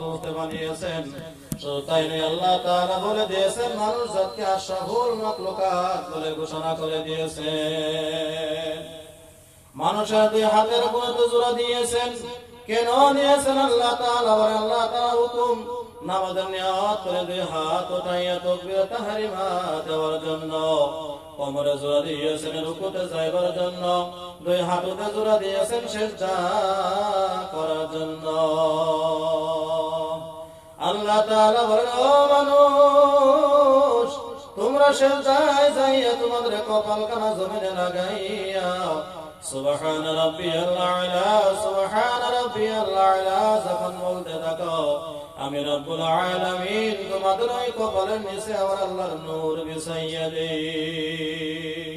ফেরেশতা বানিয়েছেন। শুধু তাই নয়, আল্লাহ তাআলা বলে দিয়েছেন মানুষ জাতকে আশরাফুল মাখলুকাত বলে ঘোষণা করে দিয়েছেন। মানুষের দুই হাতের উপরে তো জোড়া দিয়েছেন। কেন দিয়েছেন? আল্লাহ তাআলা বলেন, আল্লাহ তাআলা হুকুম নামাজের নিয়ত করে দুই হাত উঠাইয়া তাকবীর তাহরিমা দেওয়ার জন্য। কোমরে জোড়া দিয়েছেন রুকুতে যাইবার জন্য। দুই হাঁটুতে জোড়া দিয়েছেন সিজদা করার জন্য। আল্লাহ তাআলা বলেন, ও মানুষ, তোমরা সিজদায় যাইয়া তোমাদের কপালখানা জমিনে লাগাইয়া সুবহান রাব্বিয়াল আ'লা সুবহান রাব্বিয়াল আ'লা যখন বলতে থাকো, আমি রব্বুল আলামিন তোমাদের ওই কপালের নিচে আমার আল্লাহর নূর বিছাইয়া দেই।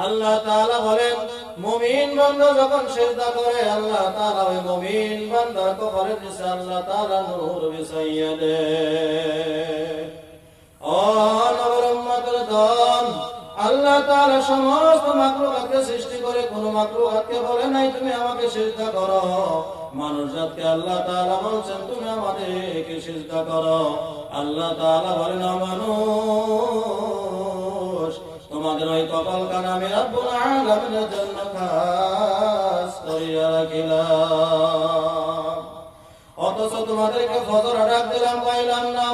আল্লাহ তাআলা বলেন, মুমিন বান্দা যখন সিজদা করে আল্লাহ তাআলা ওই মুমিন বান্দার কপালের নিচে আল্লাহ তাআলা নূর বিছাইয়া দেয়। ও নবীর উম্মতের দল, আল্লাহ তাআলা সমস্ত মাখলুকাতকে সৃষ্টি করে কোন মাখলুকাতকে বলে নাই তুমি আমাকে সিজদা করো। মানুষ জাতকে আল্লাহ তাআলা বলছেন তুমি আমাদেরকে সিজদা করো। আল্লাহ তাআলা বলেন, মানুষ, তোমাদের ওই কপালখানা আমি রব্বুল আলামিনের জন্য খাস করিয়া রাখিলাম। অথচ তোমাদেরকে ফজর ডাক দিলাম পাইলাম না,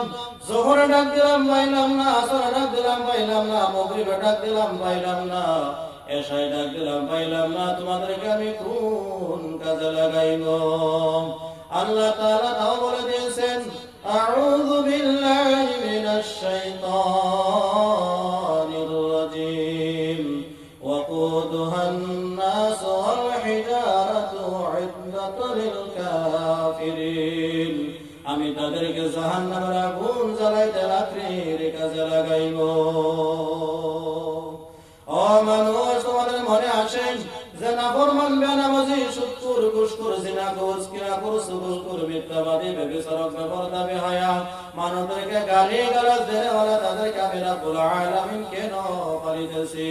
যোহর ডাক দিলাম পাইলাম না, আসর ডাক দিলাম পাইলাম না, মাগরিব ডাক দিলাম পাইলাম না, এশায় ডাক দিলাম পাইলাম না। তোমাদেরকে আমি কোন কাজে লাগাইব? আল্লাহ তাআলা তাও বলে দিয়েছেন, আউযু বিল্লাহি মিনাশ শাইতানির রাজীম ওয়াকুদুহান নাস ওয়াল হিজারাতু উদ্দাতুল লিল কাফিরিন। আমি তাদেরকে জাহান্নামের আগুন জ্বালাইতে রাত্রির কাজে লাগাইব। ও মানুষ, তোমাদের মনে আসেন যে নাফরমান বেনামাজি সুদখোর ঘুষখোর জিনাখোর কিরাখোর সুবুলখোর মিথ্যাবাদী ব্যভিচারক বেপরদা বেহায়া মানুষদেরকে গালিগালাজ দেওয়ালা তাদেরকে আমি রব্বুল আলামিন কেন পালিতেছি?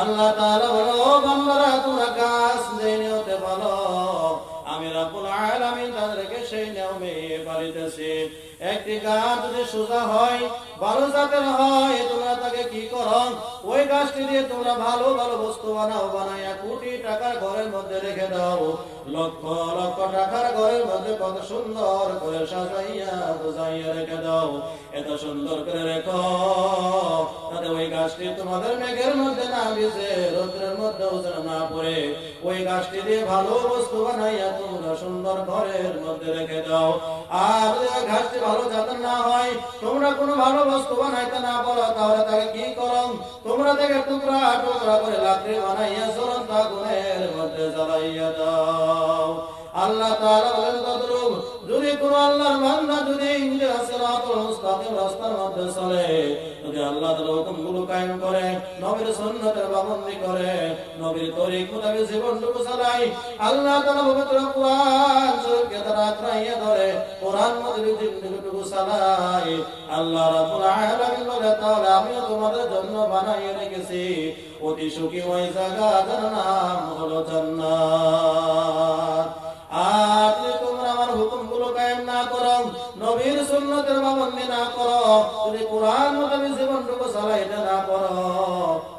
আল্লাহ তাআলা বলে, ও বান্দারা, তোমরা কাজ যে নিয়তে বলো আমি রব্বুল আলামিন তাদেরকে সেই নিয়মে পালিতেছি। একটি গাছ যদি সোজা হয়, ভালো জাতের হয়, তোমরা তাকে কি করো? ওই গাছটি দিয়ে তোমরা ভালো ভালো বস্তু বানাও, বানাইয়া কোটি টাকার ঘরের মধ্যে রেখে দাও। লক্ষ লক্ষ টাকার ঘরের মধ্যে কত সুন্দর করে সাজাইয়া বুঝাইয়া রেখে দাও। এত সুন্দর করে রেখো তাতে ওই গাছটি তোমাদের মেঘের মধ্যে না ভিজে, রৌদ্রের মধ্যে যেন না পড়ে। ওই গাছটি দিয়ে ভালো বস্তু বানাইয়া তোমরা সুন্দর ঘরের মধ্যে রেখে দাও। আর যদি গাছটি ভালো জাতের না হয়, তোমরা কোনো ভালো বস্তু বানাইতে না পারো, তাহলে তাকে কি করো? তোমরা তাকে টুকরা টুকরা করে লাকড়ি বানাইয়া জ্বলন্ত আগুনের মধ্যে জ্বালাইয়া দাও। আল্লাহ তাআলা বলেন, তদ্রূপ যদি কোন আল্লাহর বান্দা যদি সিরাতুল মুস্তাকিম রাস্তার মধ্যে চলে, যদি আল্লাহ তাআলার হুকুমগুলো কায়েম করে, নবীর সুন্নতের পাবন্দি করে, নবীর তরিক মোতাবেক জীবনটুকু চালায়, আল্লাহ তাআলা পবিত্র কোরআন শরীফকে তারা আঁকড়াইয়া ধরে, কোরআন মোতাবেক জীবনটুকু চালায়, আল্লাহ রাব্বুল আলামিন বলে, তাহলে আমিও তোমাদের জন্য বানাইয়া রেখেছি অতি সুখী ওই জায়গা, যার নাম হলো জান্নাত। আর যদি তোমরা আমার হুকুমগুলো কায়েম না করো, নবীর সুন্নতের পাবন্দি না করো, যদি কোরআন মোতাবেক জীবনটুকু চালাইতে না করো,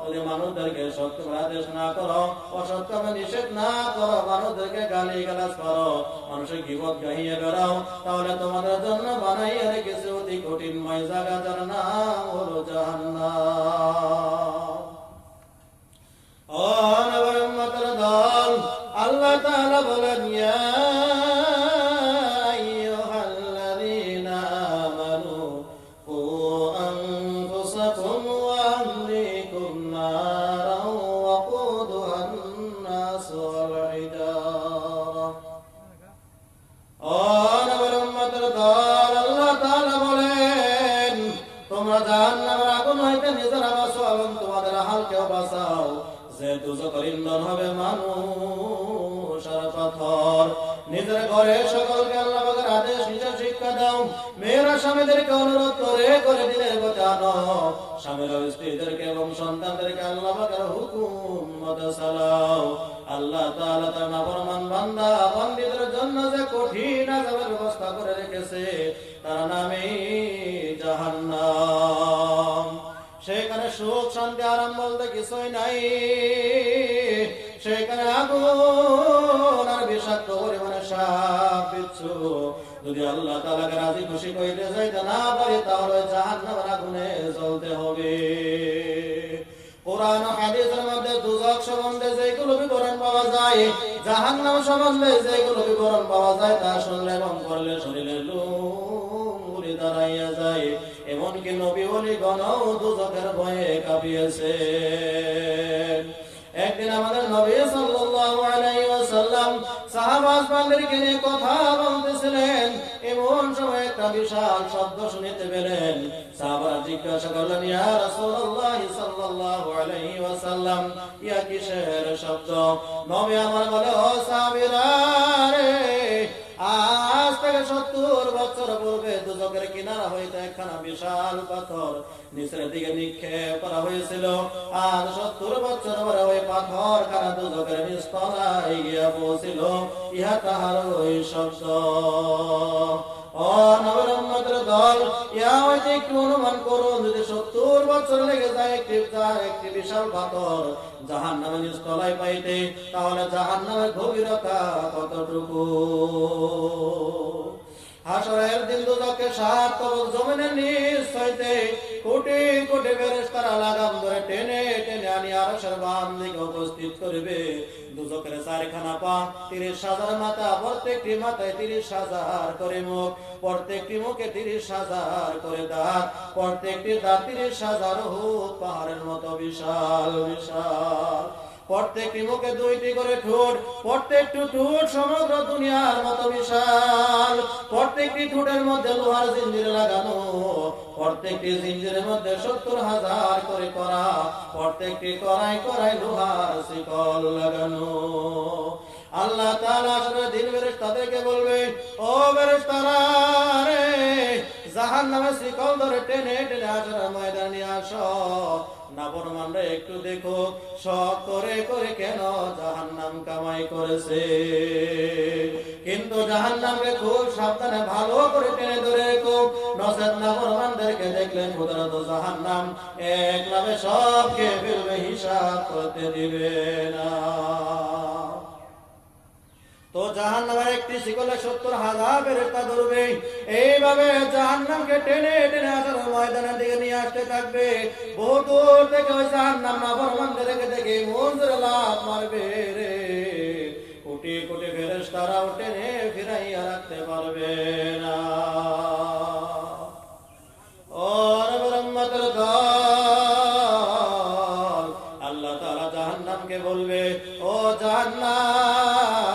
যদি মানুষদেরকে সৎ কামের আদেশ না করো, অসৎ কামে নিষেধ না করো, মানুষদেরকে গালিগালাজ করো, মানুষের গীবত গাইয়ে বেড়াও, তাহলে তোমাদের জন্য বানাইয়া রেখেছি অতি কঠিনময় জায়গা, যার নাম হলো জাহান্নাম। ও নবীর উম্মতের দল, আল্লাহ তাআলা বলেন, ইয়া আইয়ুহাল্লাযীনা আমানু কু আনফুসাকুম ওয়া আহলিকুম নারান ওয়াকুদুহান নাস ওয়াল হিজারা। ও নবীর উম্মতের দল, আল্লাহ তাআলা বলেন, তোমরা জাহান্নামের আগুন হইতে নিজেরা বাঁচো এবং তোমাদের আহলকেও বাঁচাও। যে দুজকের ইন্ধন হবে মানুষ আর পাথর। নিজের ঘরে সকলকে আল্লাহ পাকের আদেশ নিজের শিক্ষা দাও। মেয়েরা স্বামীদেরকে অনুরোধ করে করে দিনের পথে আনো। স্বামীরা স্ত্রীদেরকে এবং সন্তানদেরকে আল্লাহ পাকের হুকুম মতো চালাও। আল্লাহ তাআলা তার নাফরমান বান্দা বান্দীদের জন্য যে কঠিন আযাবের ব্যবস্থা করে রেখেছে তার নামই জাহান্নাম। সেখানে সুখ শান্তি আরাম বলতে কিছুই নাই, সেখানে আগুন আর বিষাক্ত পরিমাণে সাপ বিচ্ছু। যদি আল্লাহ তাআলাকে রাজি খুশি কইতে যাইতে না পারি তাহলে জাহান্নামের আগুনে জ্বলতে হবে। কোরআন ও হাদিসের মধ্যে দুজক সম্বন্ধে যেগুলো বিবরণ পাওয়া যায়, জাহান্নাম সম্বন্ধে যেগুলো বিবরণ পাওয়া যায় তা শুনলে এবং করলে শরীরে লোম উড়ে দাঁড়াইয়া যায়। এমনকি নবী ওলিগণও দুজকের ভয়ে কাঁপিয়েছে। একদিন আমাদের নবী সাল্লাল্লাহু আলাইহি ওয়াসাল্লাম সাহাবাদেরকে নিয়ে কথা বলতেছিলেন, এমন সময় একটা বিশাল শব্দ শুনতে পেলেন। সাহাবারা জিজ্ঞাসা করলেন, ইয়া রাসূলুল্লাহ সাল্লাল্লাহু আলাইহি ওয়াসাল্লাম, ইয়া কিসের শব্দ? নবী আমার বলে, ও সাহাবীরা রে, আজ থেকে 70 বছর পূর্বে দুজকের কিনারা হইতে একখানা বিশাল পাথর নিচের দিকে নিক্ষেপ করা হয়েছিল। আর 70 বছর পরে ওই পাথর খানা দুজকের নিচতলায় গিয়া পৌঁছিল। ইহা তাহার ওই শব্দ। ও নবীর উম্মতের দল, ইহা হইতে একটু অনুমান করুন, যদি 70 বছর লেগে যায় একটি বিশাল পাথর জাহান্নামের নিচতলায় পাইতে, তাহলে জাহান্নামের গভীরতা কতটুকু? হাসরের দিন দুজককে 7 তবক জমিনের নিচ হইতে কোটি কোটি ফেরেশতারা লাগাম ধরে টেনে টেনে আনি আরশের বাম দিকে উপস্থিত করবে। দুজকের 4খানা পা, 30,000 মাথা, প্রত্যেকটি মাথায় 30,000 করে মুখ, প্রত্যেকটি মুখে 30,000 করে দাঁত, প্রত্যেকটি দাঁত 30,000 উহুদ পাহাড়ের মতো বিশাল বিশাল, প্রত্যেকটি মুখে 2টি করে ঠোঁট, প্রত্যেকটি ঠোঁট সমগ্র দুনিয়ার মতো বিশাল, প্রত্যেকটি ঠোঁটের মধ্যে লোহার জিঞ্জির লাগানো, প্রত্যেকটি জিঞ্জিরের মধ্যে 70,000 করে করা, প্রত্যেকটি কড়াই কড়াই লোহার শিকল লাগানো। আল্লাহ তাআলা আসলে দিন ফেরেশতাদেরকে বলবে, ও ফেরেশতারা রে, জাহান্নামের শিকল ধরে টেনে টেনে হাশরের ময়দানে আসো। নাফরমানরা একটু দেখো শখ করে করে কেন জাহান্নাম কামাই করেছে। কিন্তু জাহান্নামকে খুব সাবধানে ভালো করে টেনে ধরে রেখো, নচেৎ নাফরমানদেরকে দেখলেন ক্ষুধারত জাহান্নাম একলাভে সব খেয়ে ফেলবে, হিসাব করতে দিবে না। তো জাহান্নামের একটি শিকলে 70,000 ফেরেশতা ধরবে। এইভাবে জাহান্নামকে টেনে টেনে হাশরের ময়দানের দিকে নিয়ে আসতে থাকবে। বহু দূর থেকে ওই জাহান্নাম নাফরমানদেরকে দেখে মনজুরে লাফ মারবে রে। কোটি কোটি ফেরেশতারাও টেনে ফিরাইয়া রাখতে পারবে না। ও নবীর উম্মতের দল, আল্লাহ তাআলা জাহান্নামকে বলবে, ও জাহান্নাম,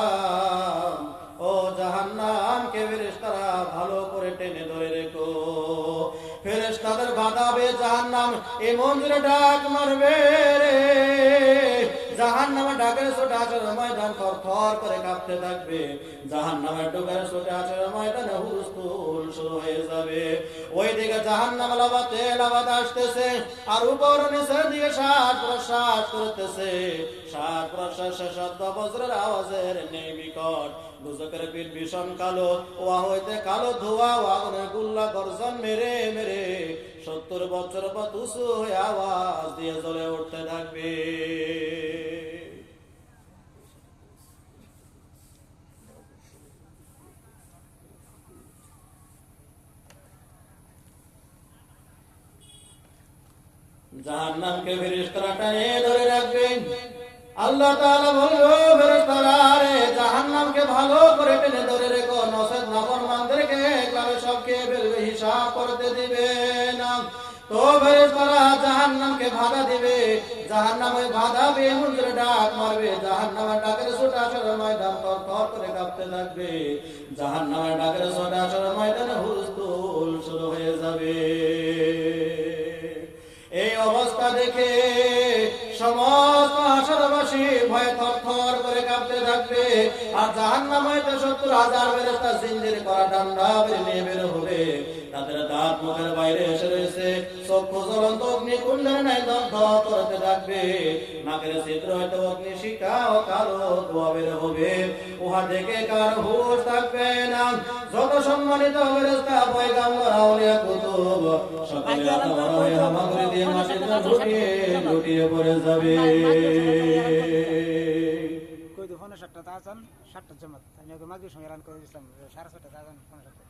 ও জাহান্নামকে ফেরেশতারা ভালো করে টেনে ধরে রেখো। ফেরেশতাদের বাঁধাবে জাহান্নাম এমন জোরে ডাক মারবে রে, জাহান্নামে ডাকের ছোটে হাশরের ময়দান থরথর করে কাঁপতে থাকবে। জাহান্নামের ডাকের ছোটে হাশরের ময়দানে হুলস্থুল শুরু হয়ে যাবে। ওইদিকে জাহান্নাম লাফাতে লাফাতে আসতেছে, আর উপর নিচের দিকে শ্বাস প্রশ্বাস করতেছে। শ্বাস প্রশ্বাসের শব্দ বজ্রের আওয়াজের নেই বিকট। দুজকের পিঠ ভীষণ কালো, ওয়া হইতে কালো ধোঁয়া ও আগুনের গুল্লা গর্জন মেরে মেরে 70 বছর পর উঁচু হয়ে আওয়াজ দিয়ে জ্বলে উঠতে থাকবে। জাহান্নামকে ফেরেশতারা টেনে ধরে রাখবে। আল্লাহ তাআলা বলবে, ফেরেশতারা রে, জাহান্নামকে ভালো করে টেনে ধরে রেখো, নচেৎ নাফরমানদেরকে একলাভে সব খেয়ে ফেলবে, হিসাব করতে দিবে না। তো ফেরেশতারা জাহান্নামকে বাধা দিবে। জাহান্নাম ওই বাধা পেয়ে এমন জোরে ডাক মারবে, জাহান্নামের ডাকের ছোটে হাশরের ময়দান থরথর করে কাঁপতে থাকবে। জাহান্নামের ডাকের ছোটে হাশরের ময়দানে হুলস্থুল শুরু হয়ে যাবে। এই অবস্থা দেখে সমস্ত হাশরবাসী ভয়ে থরথর করে কাঁপতে থাকবে। আর জাহান্নাম হইতে 70,000 ফেরেশতা জিঞ্জির করা ডান্ডা বের নিয়ে বের হবে। তাদের দাঁত মুখের বাইরে এসে রয়েছে, চক্ষু জ্বলন্ত অগ্নিকুণ্ডের ন্যায় দগ্ধ করতে থাকবে। নাকের ছিদ্র হইতে অগ্নিশিখা ও কালো ধোঁয়া বের হবে, উহা থেকে কার হুঁশ থাকবে না। যত সম্মানিত ফেরেশতা পয়গম্বর আউলিয়া কুতুব সকলে আল্লাহর হয়ে হামাগুড়ি দিয়ে মাটিতে লুটিয়ে পড়ে যাবে। কই তো ৫:৭টা আজান ৭টা জামাত আমি আগে মাগরিব সময় এলান করে দিয়েছিলাম ৬:৩০টা আজান ৫:৭টা